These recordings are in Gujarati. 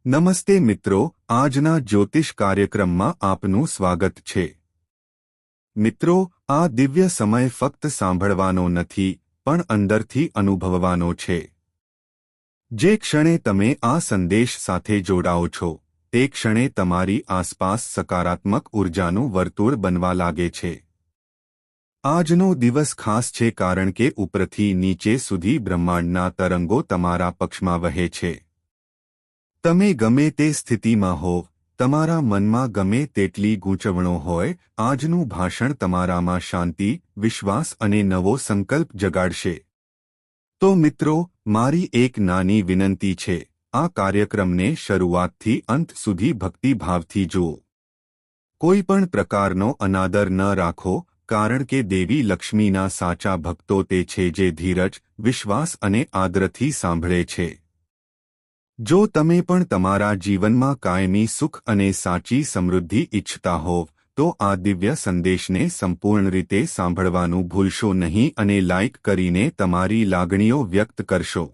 નમસ્તે મિત્રો, આજના જ્યોતિષ કાર્યક્રમમાં આપનું સ્વાગત છે। મિત્રો, આ દિવ્ય સમય ફક્ત સાંભળવાનો નથી પણ અંદરથી અનુભવવાનો છે। જે ક્ષણે તમે આ સંદેશ સાથે જોડાઓ છો તે ક્ષણે તમારી આસપાસ સકારાત્મક ઉર્જાનું વર્તુળ બનવા લાગે છે। આજનો દિવસ ખાસ છે કારણ કે ઉપરથી નીચે સુધી બ્રહ્માંડના તરંગો તમારા પક્ષમાં વહે છે। તમે ગમે તે સ્થિતિમાં હો, તમારા મનમાં ગમે તેટલી ગૂંચવણો હોય, આજનું ભાષણ તમારામાં શાંતિ, વિશ્વાસ અને નવો સંકલ્પ જગાડશે। તો મિત્રો, મારી એક નાની વિનંતી છે, આ કાર્યક્રમને શરૂઆતથી અંત સુધી ભક્તિભાવથી જુઓ। કોઈ પણ પ્રકારનો અનાદર ન રાખો, કારણ કે દેવી લક્ષ્મીના સાચા ભક્તો તે છે જે ધીરજ, વિશ્વાસ અને આદરથી સાંભળે છે। જો તમે પણ તમારા જીવનમાં કાયમી સુખ અને સાચી સમૃદ્ધિ ઈચ્છતા હોવ તો આ દિવ્ય સંદેશને સંપૂર્ણ રીતે સાંભળવાનું ભૂલશો નહીં અને લાઇક કરીને તમારી લાગણીઓ વ્યક્ત કરશો।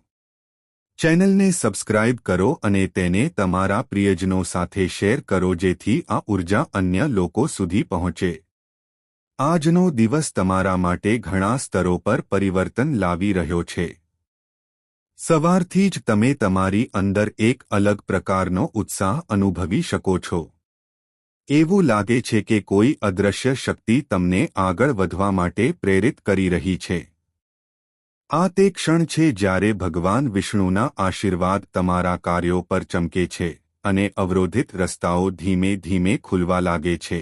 ચેનલને સબસ્ક્રાઇબ કરો અને તેને તમારા પ્રિયજનો સાથે શેર કરો જેથી આ ઉર્જા અન્ય લોકો સુધી પહોંચે। આજનો દિવસ તમારા માટે ઘણા સ્તરો પર પરિવર્તન લાવી રહ્યો છે। સવારથી જ તમે તમારી અંદર એક અલગ પ્રકારનો ઉત્સાહ અનુભવી શકો છો। એવું લાગે છે કે કોઈ અદૃશ્ય શક્તિ તમને આગળ વધવા માટે પ્રેરિત કરી રહી છે। આ તે ક્ષણ છે જ્યારે ભગવાન વિષ્ણુના આશીર્વાદ તમારા કાર્યો પર ચમકે છે અને અવરોધિત રસ્તાઓ ધીમે ધીમે ખુલવા લાગે છે।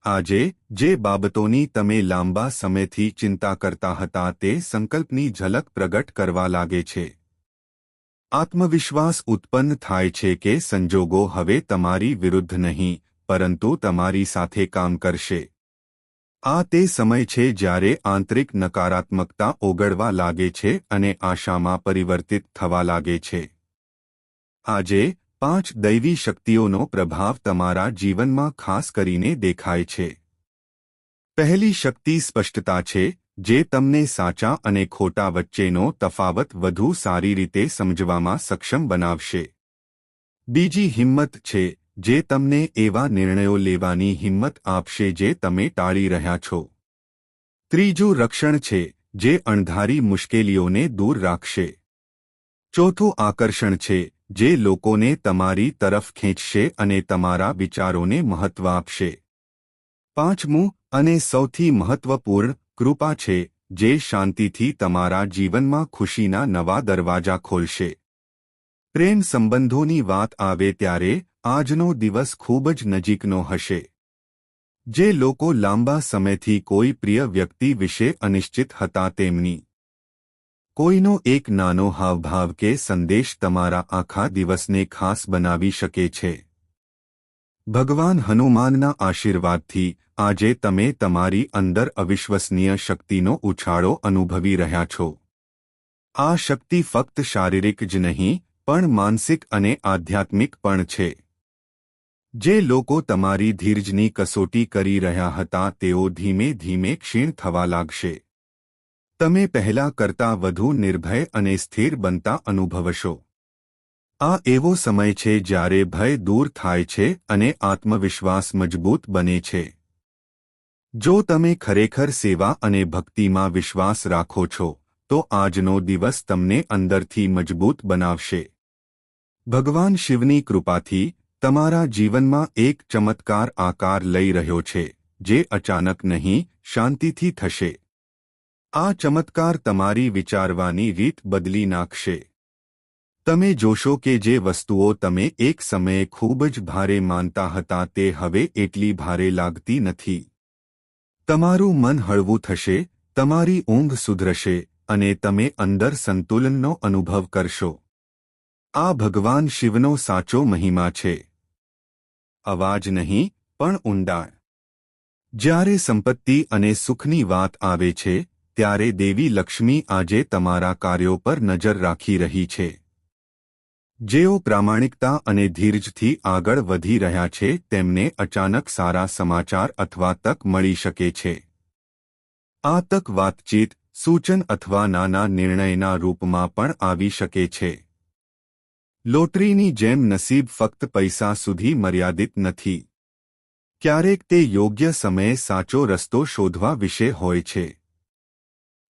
આજે જે બાબતોની તમે લાંબા સમયથી ચિંતા કરતા હતા તે સંકલ્પની ઝલક પ્રગટ કરવા લાગે છે। આત્મવિશ્વાસ ઉત્પન્ન થાય છે કે સંજોગો હવે તમારી વિરુદ્ધ નહીં પરંતુ તમારી સાથે કામ કરશે। આ તે સમય છે જ્યારે આંતરિક નકારાત્મકતા ઓગળવા લાગે છે અને આશામાં પરિવર્તિત થવા લાગે છે। આજે 5 દૈવી શક્તિઓનો પ્રભાવ તમારા જીવનમાં ખાસ કરીને દેખાય છે। પહેલી શક્તિ સ્પષ્ટતા છે, જે તમને સાચા અને ખોટા વચ્ચેનો તફાવત વધુ સારી રીતે સમજવામાં સક્ષમ બનાવશે। બીજી હિંમત છે, જે તમને એવા નિર્ણયો લેવાની હિંમત આપશે જે તમે ટાળી રહ્યા છો। ત્રીજું રક્ષણ છે, જે અણધારી મુશ્કેલીઓને દૂર રાખશે। ચોથું આકર્ષણ છે, જે લોકોને તમારી તરફ ખેંચશે અને તમારા વિચારોને મહત્વ આપશે। પાંચમું અને સૌથી મહત્વપૂર્ણ કૃપા છે, જે શાંતિથી તમારા જીવનમાં ખુશીના નવા દરવાજા ખોલશે। પ્રેમ સંબંધોની વાત આવે ત્યારે આજનો દિવસ ખૂબ જ નજીકનો હશે। જે લોકો લાંબા સમયથી કોઈ પ્રિય વ્યક્તિ વિશે અનિશ્ચિત હતા તેમની કોઈનો એક નાનો હાવભાવ કે સંદેશ તમારા આખા દિવસને ખાસ બનાવી શકે છે। ભગવાન હનુમાનના આશીર્વાદથી આજે તમે તમારી અંદર અવિશ્વસનીય શક્તિનો ઉછાળો અનુભવી રહ્યા છો। આ શક્તિ ફક્ત શારીરિક જ નહીં પણ માનસિક અને આધ્યાત્મિક પણ છે। જે લોકો તમારી ધીરજની કસોટી કરી રહ્યા હતા તેઓ ધીમે ધીમે ક્ષીણ થવા લાગશે। તમે પહેલા કરતાં વધુ નિર્ભય અને સ્થિર બનતા અનુભવશો। આ એવો સમય છે જ્યારે ભય દૂર થાય છે અને આત્મવિશ્વાસ મજબૂત બને છે। જો તમે ખરેખર સેવા અને ભક્તિમાં વિશ્વાસ રાખો છો તો આજનો દિવસ તમને અંદરથી મજબૂત બનાવશે। ભગવાન શિવની કૃપાથી તમારા જીવનમાં એક ચમત્કાર આકાર લઈ રહ્યો છે, જે અચાનક નહીં, શાંતિથી થશે। આ ચમત્કાર તમારી વિચારવાની રીત બદલી નાખશે। તમે જોશો કે જે વસ્તુઓ તમે એક સમયે ખૂબ જ ભારે માનતા હતા તે હવે એટલી ભારે લાગતી નથી। તમારું મન હળવું થશે, તમારી ઊંઘ સુધરશે અને તમે અંદર સંતુલનનો અનુભવ કરશો। આ ભગવાન શિવનો સાચો મહિમા છે। અવાજ નહીં પણ ઊંડાણ। જ્યારે સંપત્તિ અને સુખની વાત આવે છે ત્યારે દેવી લક્ષ્મી આજે તમારા કાર્યો પર નજર રાખી રહી છે। જેઓ પ્રામાણિકતા અને ધીરજથી આગળ વધી રહ્યા છે તેમને અચાનક સારા સમાચાર અથવા તક મળી શકે છે। આ તક વાતચીત, સૂચન અથવા નાના નિર્ણયના રૂપમાં પણ આવી શકે છે। લોટરીની જેમ નસીબ ફક્ત પૈસા સુધી મર્યાદિત નથી. ક્યારેક તે યોગ્ય સમયે સાચો રસ્તો શોધવા વિશે હોય છે.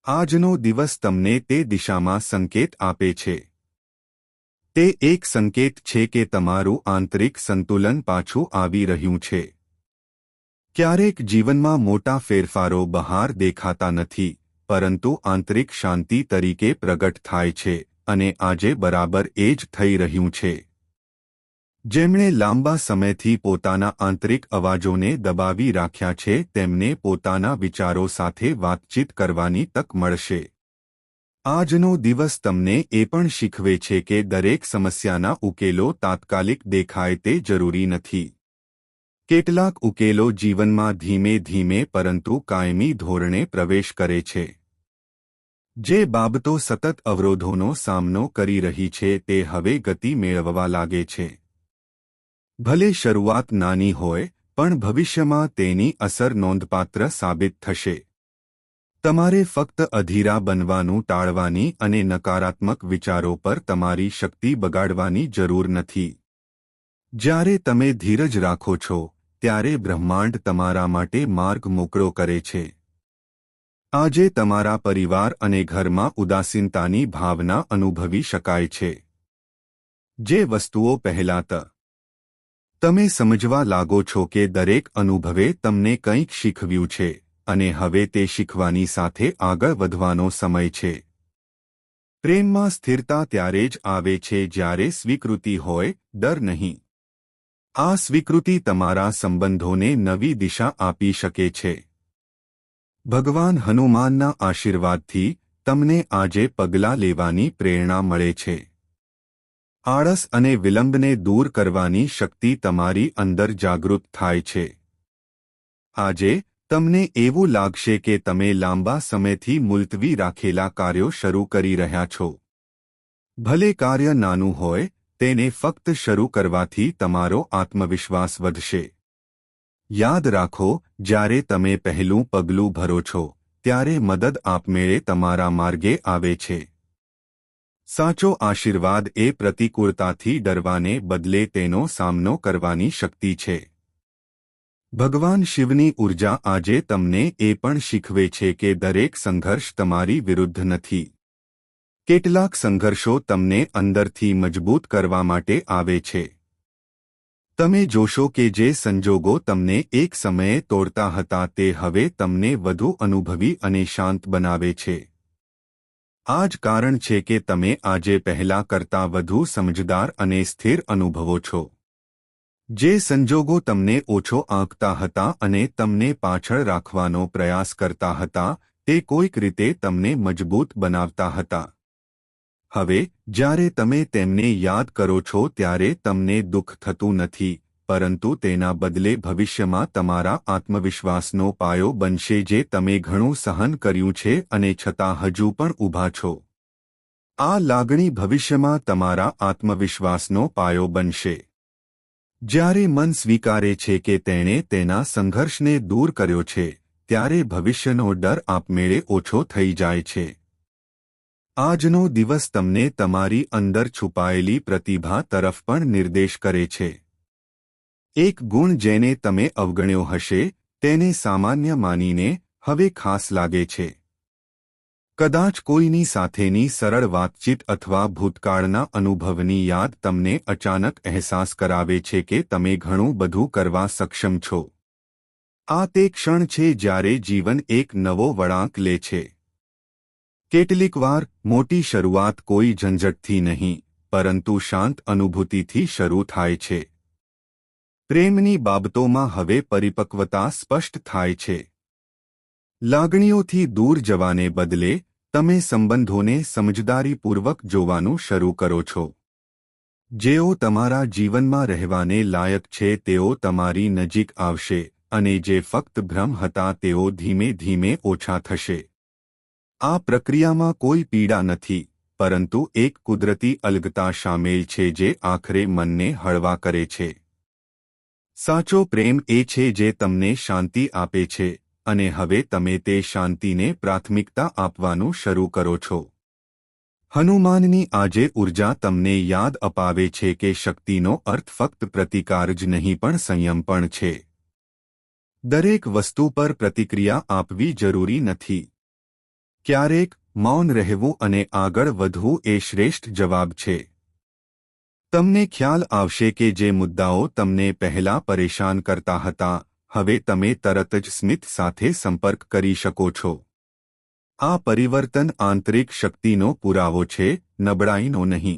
આજનો દિવસ તમને તે દિશામાં સંકેત આપે છે. તે એક સંકેત છે કે તમારું આંતરિક સંતુલન પાછું આવી રહ્યું છે. ક્યારેક જીવનમાં મોટા ફેરફારો બહાર દેખાતા નથી, પરંતુ આંતરિક શાંતિ તરીકે પ્રગટ થાય છે, અને આજે બરાબર એ જ થઈ રહ્યું છે. જેમણે લાંબા સમયથી પોતાના આંતરિક અવાજોને દબાવી રાખ્યા છે તેમને પોતાના વિચારો સાથે વાતચીત કરવાની તક મળશે. આજનો દિવસ તમને એ પણ શીખવે છે કે દરેક સમસ્યાના ઉકેલો તાત્કાલિક દેખાય તે જરૂરી નથી. કેટલાક ઉકેલો જીવનમાં ધીમે ધીમે પરંતુ કાયમી ધોરણે પ્રવેશ કરે છે. જે બાબતો સતત અવરોધોનો સામનો કરી રહી છે તે હવે ગતિ મેળવવા લાગે છે. ભલે શરૂઆત નાની હોય, પણ ભવિષ્યમાં તેની અસર નોંધપાત્ર સાબિત થશે. તમારે ફક્ત અધીરા બનવાનું ટાળવાની અને નકારાત્મક વિચારો પર તમારી શક્તિ બગાડવાની જરૂર નથી. જ્યારે તમે ધીરજ રાખો છો, ત્યારે બ્રહ્માંડ તમારા માટે માર્ગ મોકળો કરે છે. આજે તમારા પરિવાર અને ઘરમાં ઉદાસીનતાની ભાવના અનુભવી શકાય છે. જે વસ્તુઓ પહેલાં તમે સમજવા લાગો છો કે દરેક અનુભવે તમને કંઈક શીખવ્યું છે, અને હવે તે શીખવાની સાથે આગળ વધવાનો સમય છે. પ્રેમમાં સ્થિરતા ત્યારે જ આવે છે જ્યારે સ્વીકૃતિ હોય, ડર નહીં. આ સ્વીકૃતિ તમારા સંબંધોને નવી દિશા આપી શકે છે. ભગવાન હનુમાનના આશીર્વાદથી તમને આજે પગલાં લેવાની પ્રેરણા મળે છે. આળસ અને વિલંબને દૂર કરવાની શક્તિ તમારી અંદર જાગૃત થાય છે. આજે તમને એવું લાગશે કે તમે લાંબા સમયથી મુલતવી રાખેલા કાર્યો શરૂ કરી રહ્યા છો. ભલે કાર્ય નાનું હોય, તેને ફક્ત શરૂ કરવાથી તમારો આત્મવિશ્વાસ વધશે. યાદ રાખો, જ્યારે તમે પહેલું પગલું ભરો છો, ત્યારે મદદ આપમેળે તમારા માર્ગે આવે છે. સાચો આશીર્વાદ એ પ્રતિકૂળતાથી ડરવાને બદલે તેનો સામનો કરવાની શક્તિ છે. ભગવાન શિવની ઊર્જા આજે તમને એ પણ શીખવે છે કે દરેક સંઘર્ષ તમારી વિરુદ્ધ નથી. કેટલાક સંઘર્ષો તમને અંદરથી મજબૂત કરવા માટે આવે છે. તમે જોશો કે જે સંજોગો તમને એક સમયે તોડતા હતા તે હવે તમને વધુ અનુભવી અને શાંત બનાવે છે. આ જ કારણ છે કે તમે આજે પહેલા કરતાં વધુ સમજદાર અને સ્થિર અનુભવો છો. જે સંજોગો તમને ઓછો આંકતા હતા અને તમને પાછળ રાખવાનો પ્રયાસ કરતા હતા, તે કોઈક રીતે તમને મજબૂત બનાવતા હતા. હવે જ્યારે તમે તેમને યાદ કરો છો ત્યારે તમને દુઃખ થતું નથી, પરંતુ તેના બદલે ભવિષ્યમાં તમારા આત્મવિશ્વાસનો પાયો બનશે જે તમે ઘણું સહન કર્યું છે અને છતાં હજુ પણ ઊભા છો. આ લાગણી ભવિષ્યમાં તમારા આત્મવિશ્વાસનો પાયો બનશે. જ્યારે મન સ્વીકારે છે કે તેણે તેના સંઘર્ષને દૂર કર્યો છે, ત્યારે ભવિષ્યનો ડર આપમેળે ઓછો થઈ જાય છે. આજનો દિવસ તમને તમારી અંદર છુપાયેલી પ્રતિભા તરફ પણ નિર્દેશ કરે છે. એક ગુણ જેને તમે અવગણ્યો હશે, તેને સામાન્ય માનીને હવે ખાસ લાગે છે. કદાચ કોઈની સાથેની સરળ વાતચીત અથવા ભૂતકાળના અનુભવની યાદ તમને અચાનક અહેસાસ કરાવે છે કે તમે ઘણું બધું કરવા સક્ષમ છો. આ તે ક્ષણ છે જ્યારે જીવન એક નવો વળાંક લે છે. કેટલીકવાર મોટી શરૂઆત કોઈ ઝંઝટથી નહીં, પરંતુ શાંત અનુભૂતિથી શરૂ થાય છે. પ્રેમની બાબતોમાં હવે પરિપક્વતા સ્પષ્ટ થાય છે. લાગણીઓથી દૂર જવાને બદલે તમે સંબંધોને સમજદારીપૂર્વક જોવાનું શરૂ કરો છો. જેઓ તમારા જીવનમાં રહેવાને લાયક છે તેઓ તમારી નજીક આવશે, અને જે ફક્ત ભ્રમ હતા તેઓ ધીમે ધીમે ઓછા થશે. આ પ્રક્રિયામાં કોઈ પીડા નથી, પરંતુ એક કુદરતી અલગતા શામેલ છે જે આખરે મનને હળવા કરે છે. સાચો પ્રેમ એ છે જે તમને શાંતિ આપે છે, અને હવે તમે તે શાંતિને પ્રાથમિકતા આપવાનું શરૂ કરો છો. હનુમાનની આજે ઉર્જા તમને યાદ અપાવે છે કે શક્તિનો અર્થ ફક્ત પ્રતિકાર જ નહીં પણ સંયમ પણ છે. દરેક વસ્તુ પર પ્રતિક્રિયા આપવી જરૂરી નથી. ક્યારેક મૌન રહેવું અને આગળ વધવું એ શ્રેષ્ઠ જવાબ છે. તમને ખ્યાલ આવશે કે જે મુદ્દાઓ તમને પહેલા પરેશાન કરતા હતા, હવે તમે તરત જ સ્મિત સાથે સંપર્ક કરી શકો છો. આ પરિવર્તન આંતરિક શક્તિનો પુરાવો છે, નબળાઈનો નહીં.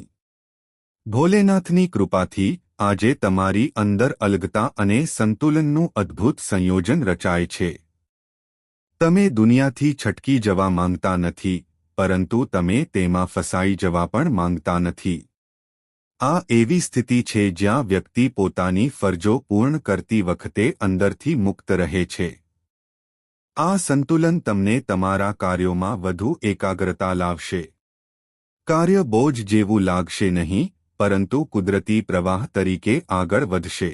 ભોલેનાથની કૃપાથી આજે તમારી અંદર અલગતા અને સંતુલનનું અદ્ભુત સંયોજન રચાય છે. તમે દુનિયાથી છટકી જવા માંગતા નથી, પરંતુ તમે તેમાં ફસાઈ જવા પણ માંગતા નથી. આ એવી સ્થિતિ છે જ્યાં વ્યક્તિ પોતાની ફરજો પૂર્ણ કરતી વખતે અંદરથી મુક્ત રહે છે. આ સંતુલન તમને તમારા કાર્યોમાં વધુ એકાગ્રતા લાવશે. કાર્ય બોજ જેવું લાગશે નહીં, પરંતુ કુદરતી પ્રવાહ તરીકે આગળ વધશે.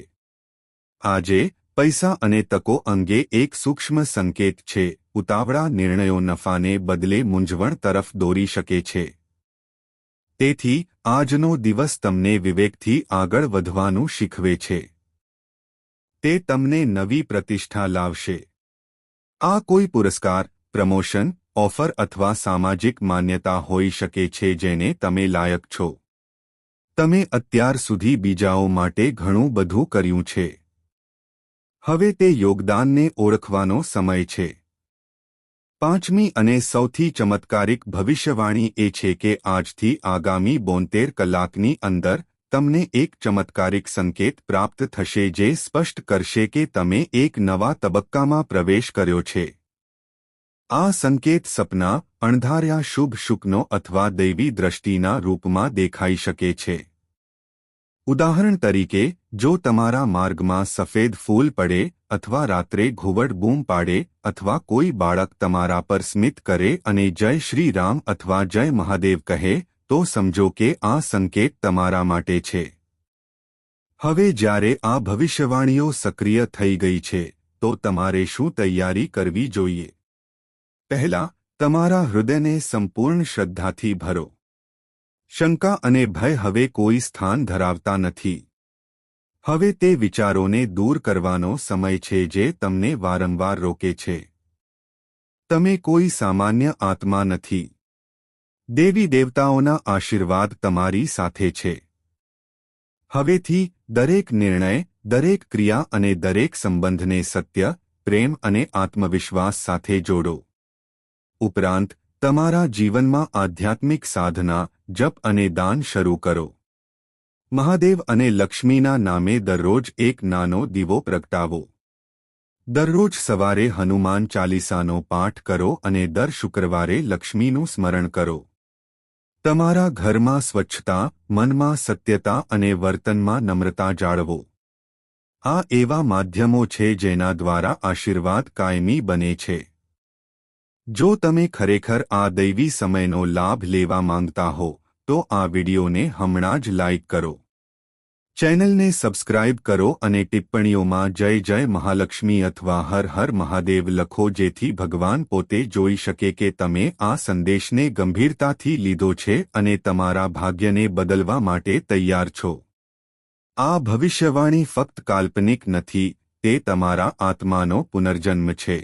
આજે પૈસા અને તકો અંગે એક સૂક્ષ્મ સંકેત છે. ઉતાવળા નિર્ણયો નફાને બદલે મૂંઝવણ તરફ દોરી શકે છે. તેથી આજનો દિવસ તમને વિવેકથી આગળ વધવાનું શીખવે છે. તે તમને નવી પ્રતિષ્ઠા લાવશે. આ કોઈ પુરસ્કાર, પ્રમોશન, ઓફર અથવા સામાજિક માન્યતા હોઈ શકે છે જેને તમે લાયક છો. તમે અત્યાર સુધી બીજાઓ માટે ઘણું બધું કર્યું છે. હવે તે યોગદાનને ઓળખવાનો સમય છે. પાંચમી અને સૌથી ચમત્કારિક ભવિષ્યવાણી એ છે કે આજથી આગામી 72 કલાકની અંદર તમને એક ચમત્કારિક સંકેત પ્રાપ્ત થશે જે સ્પષ્ટ કરશે કે તમે એક નવા તબક્કામાં પ્રવેશ કર્યો છે. આ સંકેત સપના, અણધાર્યા શુભ શુકનો અથવા દૈવી દ્રષ્ટિના રૂપમાં દેખાઈ શકે છે. ઉદાહરણ તરીકે, જો તમારા માર્ગમાં સફેદ ફૂલ પડે, અથવા રાત્રે ઘુવડ બૂમ પાડે, અથવા કોઈ બાળક તમારા પર સ્મિત કરે અને જય શ્રી રામ અથવા જય મહાદેવ કહે, તો સમજો કે આ સંકેત તમારા માટે છે. હવે જ્યારે આ ભવિષ્યવાણીઓ સક્રિય થઈ ગઈ છે, તો તમારે શું તૈયારી કરવી જોઈએ? પહેલા, તમારા હૃદયને સંપૂર્ણ શ્રદ્ધાથી ભરો. શંકા અને ભય હવે કોઈ સ્થાન ધરાવતા નથી. હવે તે વિચારોને દૂર કરવાનો સમય છે જે તમને વારંવાર રોકે છે. તમે કોઈ સામાન્ય આત્મા નથી. દેવી દેવતાઓના આશીર્વાદ તમારી સાથે છે. હવેથી દરેક નિર્ણય, દરેક ક્રિયા અને દરેક સંબંધને સત્ય, પ્રેમ અને આત્મવિશ્વાસ સાથે જોડો. ઉપરાંત, તમારા જીવનમાં આધ્યાત્મિક સાધના, જપ અને દાન શરૂ કરો. મહાદેવ અને લક્ષ્મીના નામે દરરોજ એક નાનો દીવો પ્રગટાવો. દરરોજ સવારે હનુમાન ચાલીસાનો પાઠ કરો અને દર શુક્રવારે લક્ષ્મીનું સ્મરણ કરો. તમારા ઘરમાં સ્વચ્છતા, મનમાં સત્યતા અને વર્તનમાં નમ્રતા જાળવો. આ એવા માધ્યમો છે જેના દ્વારા આશીર્વાદ કાયમી બને છે. જો તમે ખરેખર આ દૈવી સમયનો લાભ લેવા માંગતા હો, તો આ વિડિયોને હમણાં જ લાઇક કરો. ચેનલને સબસ્ક્રાઇબ કરો અને ટિપ્પણીઓમાં જય જય મહાલક્ષ્મી અથવા હર હર મહાદેવ લખો જેથી ભગવાન પોતે જોઈ શકે કે તમે આ સંદેશને ગંભીરતાથી લીધો છે અને તમારા ભાગ્યને બદલવા માટે તૈયાર છો. આ ભવિષ્યવાણી ફક્ત કાલ્પનિક નથી, તે તમારા આત્માનો પુનર્જન્મ છે.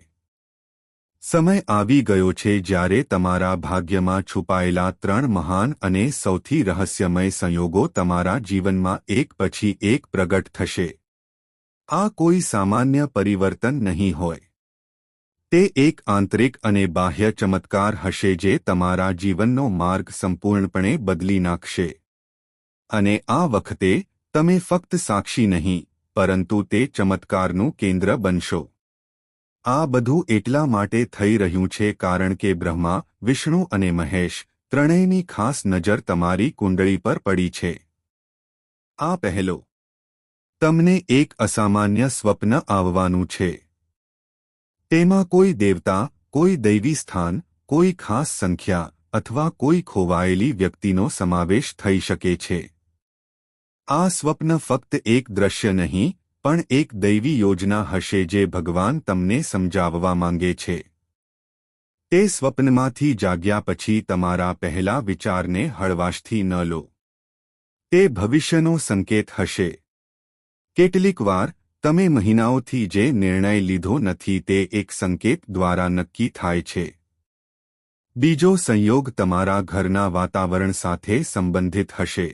સમય આવી ગયો છે જ્યારે તમારા ભાગ્યમાં છુપાયેલા 3 મહાન અને સૌથી રહસ્યમય સંયોગો તમારા જીવનમાં એક પછી એક પ્રગટ થશે. આ કોઈ સામાન્ય પરિવર્તન નહીં હોય. તે એક આંતરિક અને બાહ્ય ચમત્કાર હશે જે તમારા જીવનનો માર્ગ સંપૂર્ણપણે બદલી નાખશે. અને આ વખતે, તમે ફક્ત સાક્ષી નહીં, પરંતુ તે ચમત્કારનું કેન્દ્ર બનશો. આ બધું એટલા માટે થઈ રહ્યું છે કારણ કે બ્રહ્મા, વિષ્ણુ અને મહેશ ત્રણેયની ખાસ નજર તમારી કુંડળી પર પડી છે. આ પહેલો. તમને એક અસામાન્ય સ્વપ્ન આવવાનું છે. તેમાં કોઈ દેવતા, કોઈ દૈવી સ્થાન, કોઈ ખાસ સંખ્યા અથવા કોઈ ખોવાયેલી વ્યક્તિનો સમાવેશ થઈ શકે છે. આ સ્વપ્ન ફક્ત એક દ્રશ્ય નહીં, પણ એક દૈવી યોજના હશે જે ભગવાન તમને સમજાવવા માંગે છે. તે સ્વપ્નમાંથી જાગ્યા પછી તમારા પહેલા વિચારને હળવાશથી ન લો. તે ભવિષ્યનો સંકેત હશે. કેટલીકવાર તમે મહિનાઓથી જે નિર્ણય લીધો નથી તે એક સંકેત દ્વારા નક્કી થાય છે. બીજો સંયોગ તમારા ઘરના વાતાવરણ સાથે સંબંધિત હશે.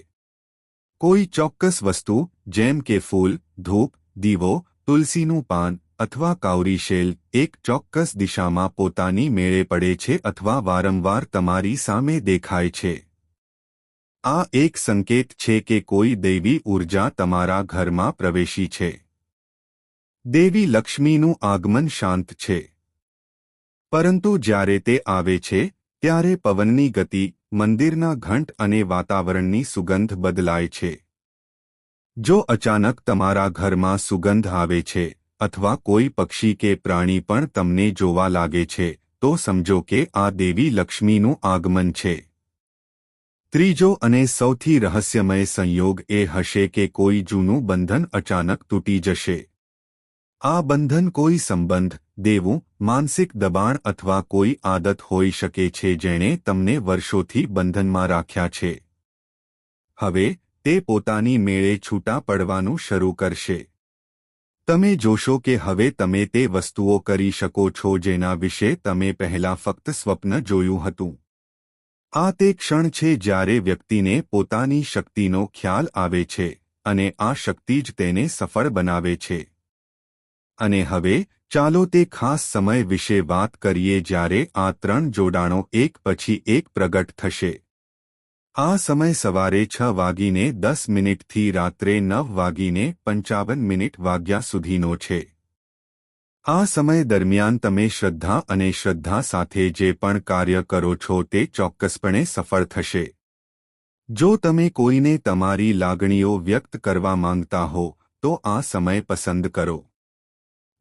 કોઈ ચોક્કસ વસ્તુ જેમ કે ફૂલ, ધૂપ, દીવો, તુલસીનું પાન અથવા કાઉરી શેલ એક ચોક્કસ દિશામાં પોતાની મેળે પડે છે અથવા વારંવાર તમારી સામે દેખાય છે. આ એક સંકેત છે કે કોઈ દૈવી ઊર્જા તમારા ઘરમાં પ્રવેશી છે. દેવી લક્ષ્મીનું આગમન શાંત છે. પરંતુ જ્યારે તે આવે છે ત્યારે પવનની ગતિ, મંદિરના ઘંટ અને વાતાવરણની સુગંધ બદલાય છે. જો અચાનક તમારા ઘરમાં સુગંધ આવે છે અથવા કોઈ પક્ષી કે પ્રાણી પણ તમને જોવા લાગે છે તો સમજો કે આ દેવી લક્ષ્મીનું આગમન છે. ત્રીજો અને સૌથી રહસ્યમય સંયોગ એ હશે કે કોઈ જૂનું બંધન અચાનક તૂટી જશે. આ બંધન કોઈ સંબંધ, દેવું, માનસિક દબાણ અથવા કોઈ આદત હોઈ શકે છે જેણે તમને વર્ષોથી બંધનમાં રાખ્યા છે. હવે તે પોતાની મેળે છૂટા પડવાનું શરૂ કરશે. તમે જોશો કે હવે તમે તે વસ્તુઓ કરી શકો છો જેના વિશે તમે પહેલા ફક્ત સ્વપ્ન જોયું હતું. આ તે ક્ષણ છે જ્યારે વ્યક્તિને પોતાની શક્તિનો ખ્યાલ આવે છે અને આ શક્તિ જ તેને સફળ બનાવે છે. અને હવે ચાલો તે ખાસ સમય વિશે વાત કરીએ જ્યારે આ ત્રણ જોડાણો એક પછી એક પ્રગટ થશે. આ સમય સવારે 6:10 થી રાત્રે 9:55 વાગ્યા સુધીનો છે. આ સમય દરમિયાન તમે શ્રદ્ધા અને શ્રદ્ધા સાથે જે પણ કાર્ય કરો છો તે ચોક્કસપણે સફળ થશે. જો તમે કોઈને તમારી લાગણીઓ વ્યક્ત કરવા માંગતા હો તો આ સમય પસંદ કરો.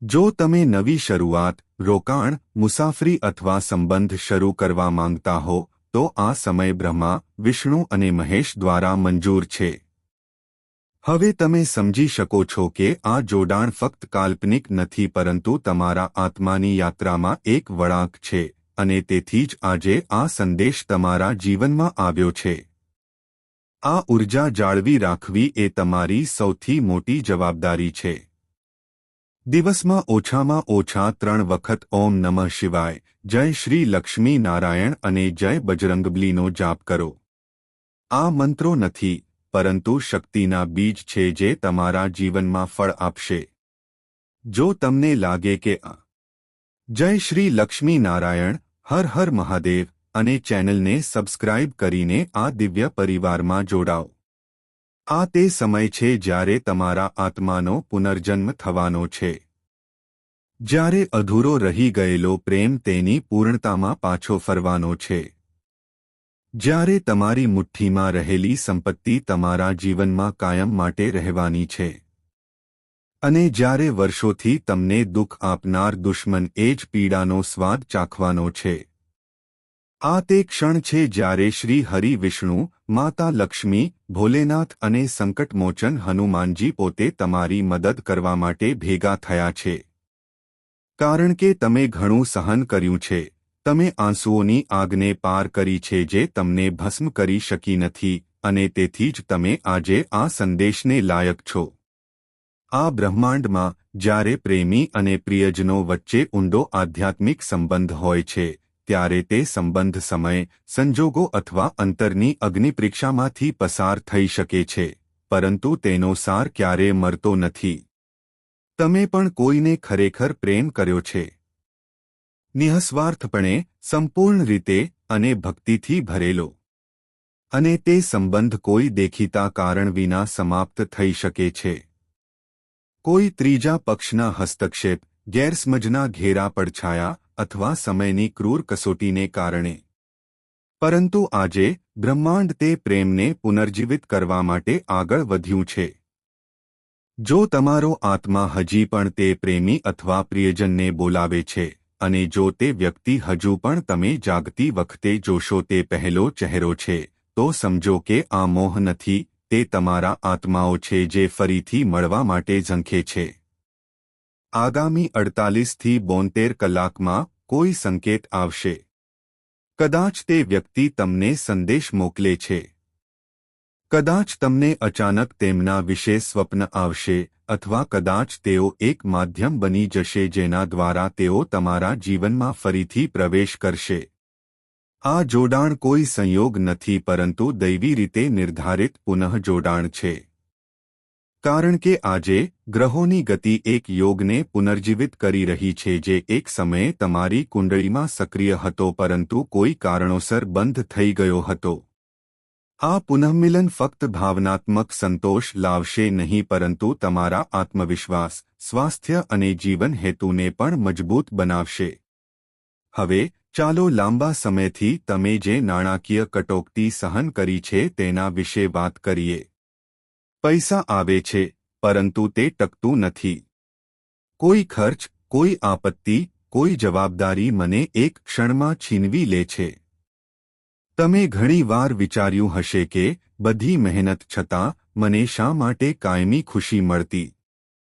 જો તમે નવી શરૂઆત, રોકાણ, મુસાફરી અથવા સંબંધ શરૂ કરવા માંગતા હો તો આ સમય બ્રહ્મા, વિષ્ણુ અને મહેશ દ્વારા મંજૂર છે. હવે તમે સમજી શકો છો કે આ જોડાણ ફક્ત કાલ્પનિક નથી પરંતુ તમારા આત્માની યાત્રામાં એક વળાંક છે અને તેથી જ આજે આ સંદેશ તમારા જીવનમાં આવ્યો છે. આ ઊર્જા જાળવી રાખવી એ તમારી સૌથી મોટી જવાબદારી છે. દિવસમાં ઓછામાં ઓછા 3 વખત ઓમ નમઃ શિવાય, જય શ્રી લક્ષ્મી નારાયણ અને જય બજરંગબલીનો જાપ કરો. આ મંત્રો નથી પરંતુ શક્તિના બીજ છે જે તમારા જીવનમાં ફળ આપશે. જો તમને લાગે કે જય શ્રી લક્ષ્મી નારાયણ, હર હર મહાદેવ અને ચેનલને સબસ્ક્રાઇબ કરીને આ દિવ્ય પરિવારમાં જોડાઓ. આ તે સમય છે જ્યારે તમારા આત્માનો પુનર્જન્મ થવાનો છે. જ્યારે અધૂરો રહી ગયેલો પ્રેમ તેની પૂર્ણતામાં પાછો ફરવાનો છે. જ્યારે તમારી મુઠ્ઠીમાં રહેલી સંપત્તિ તમારા જીવનમાં કાયમ માટે રહેવાની છે. અને જ્યારે વર્ષોથી તમને દુઃખ આપનાર દુશ્મન એ જ પીડાનો સ્વાદ ચાખવાનો છે. આ તે ક્ષણ છે જ્યારે શ્રી હરિ વિષ્ણુ, માતા લક્ષ્મી, ભોલેનાથ અને સંકટમોચન હનુમાનજી પોતે તમારી મદદ કરવા માટે ભેગા થયા છે. કારણ કે તમે ઘણું સહન કર્યું છે. તમે આંસુઓની આગને પાર કરી છે જે તમને ભસ્મ કરી શકી નથી અને તેથી જ તમે આજે આ સંદેશને લાયક છો. આ બ્રહ્માંડમાં જ્યારે પ્રેમી અને પ્રિયજનો વચ્ચે ઊંડો આધ્યાત્મિક સંબંધ હોય છે ત્યારે તે સંબંધ સમય, સંજોગો અથવા અંતરની અગ્નિપરીક્ષામાંથી પસાર થઈ શકે છે પરંતુ તેનો સાર ક્યારેય મરતો નથી. તમે પણ કોઈને ખરેખર પ્રેમ કર્યો છે. નિઃસ્વાર્થપણે, સંપૂર્ણ રીતે અને ભક્તિથી ભરેલો. અને તે સંબંધ કોઈ દેખીતા કારણ વિના સમાપ્ત થઈ શકે છે. કોઈ ત્રીજા પક્ષના હસ્તક્ષેપ, ગેરસમજના ઘેરા પડછાયા અથવા સમયની ક્રૂર કસોટીને કારણે. પરંતુ આજે બ્રહ્માંડ તે પ્રેમને પુનર્જીવિત કરવા માટે આગળ વધ્યું છે. જો તમારો આત્મા હજી પણ તે પ્રેમી અથવા પ્રિયજનને બોલાવે છે અને જો તે વ્યક્તિ હજુ પણ તમે જાગતી વખતે જોશો તે પહેલો ચહેરો છે તો સમજો કે આ મોહ નથી, તે તમારા આત્માઓ છે જે ફરીથી મળવા માટે ઝંખે છે. આગામી 48 થી 72 કલાકમાં કોઈ સંકેત આવશે. કદાચ તે વ્યક્તિ તમને સંદેશ મોકલે છે, કદાચ તમને અચાનક તેમના વિશે સ્વપ્ન આવશે, અથવા કદાચ તેઓ એક માધ્યમ બની જશે જેના દ્વારા તેઓ તમારા જીવનમાં ફરીથી પ્રવેશ કરશે. આ જોડાણ કોઈ સંયોગ નથી પરંતુ દૈવી રીતે નિર્ધારિત પુનઃજોડાણ છે. કારણ કે આજે ગ્રહોની ગતિ એક યોગને પુનર્જીવિત કરી રહી છે જે એક સમયે તમારી કુંડળીમાં સક્રિય હતો પરંતુ કોઈ કારણોસર બંધ થઈ ગયો હતો. આ પુનઃમિલન ફક્ત ભાવનાત્મક સંતોષ લાવશે નહીં પરંતુ તમારા આત્મવિશ્વાસ, સ્વાસ્થ્ય અને જીવન હેતુને પણ મજબૂત બનાવશે. હવે ચાલો લાંબા સમયથી તમે જે નાણાકીય કટોકટી સહન કરી છે તેના વિશે વાત કરીએ. પૈસા આવે છે પરંતુ તે ટકતું નથી. કોઈ ખર્ચ, કોઈ આપત્તિ, કોઈ જવાબદારી મને એક ક્ષણમાં છીનવી લે છે. તમે ઘણી વાર વિચાર્યું હશે કે બધી મહેનત છતાં મને શા માટે કાયમી ખુશી મળતી.